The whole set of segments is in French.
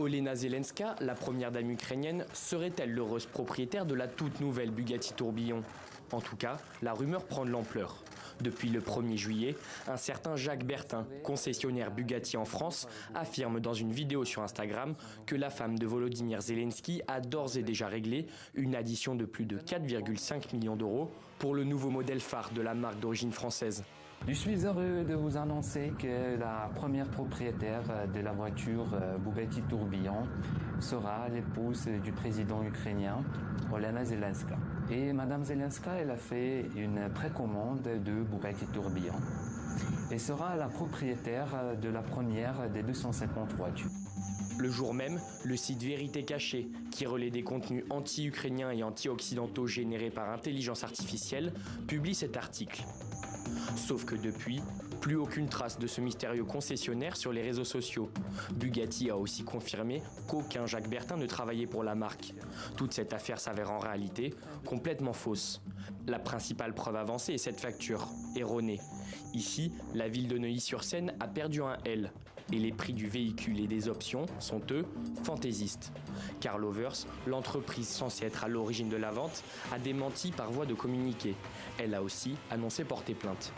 Olena Zelenska, la première dame ukrainienne, serait-elle l'heureuse propriétaire de la toute nouvelle Bugatti Tourbillon? En tout cas, la rumeur prend de l'ampleur. Depuis le 1er juillet, un certain Jacques Bertin, concessionnaire Bugatti en France, affirme dans une vidéo sur Instagram que la femme de Volodymyr Zelensky a d'ores et déjà réglé une addition de plus de 4,5 millions d'euros pour le nouveau modèle phare de la marque d'origine française. Je suis heureux de vous annoncer que la première propriétaire de la voiture Bugatti Tourbillon sera l'épouse du président ukrainien, Olena Zelenska. Et Madame Zelenska, elle a fait une précommande de Bugatti Tourbillon et sera la propriétaire de la première des 250 voitures. Le jour même, le site Vérité Cachée, qui relaie des contenus anti-ukrainiens et anti-occidentaux générés par intelligence artificielle, publie cet article. Sauf que depuis, plus aucune trace de ce mystérieux concessionnaire sur les réseaux sociaux. Bugatti a aussi confirmé qu'aucun Jacques Bertin ne travaillait pour la marque. Toute cette affaire s'avère en réalité complètement fausse. La principale preuve avancée est cette facture, erronée. Ici, la ville de Neuilly-sur-Seine a perdu un L. Et les prix du véhicule et des options sont, eux, fantaisistes. Car Lovers, l'entreprise censée être à l'origine de la vente, a démenti par voie de communiqué. Elle a aussi annoncé porter plainte.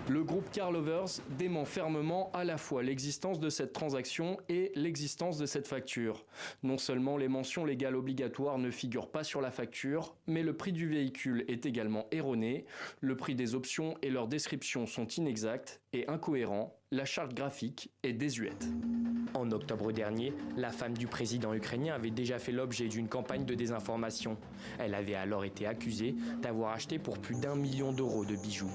Le groupe Car Lovers dément fermement à la fois l'existence de cette transaction et l'existence de cette facture. Non seulement les mentions légales obligatoires ne figurent pas sur la facture, mais le prix du véhicule est également erroné, le prix des options et leur description sont inexacts et incohérents, la charte graphique est désuète. En octobre dernier, la femme du président ukrainien avait déjà fait l'objet d'une campagne de désinformation. Elle avait alors été accusée d'avoir acheté pour plus d'1 million d'euros de bijoux.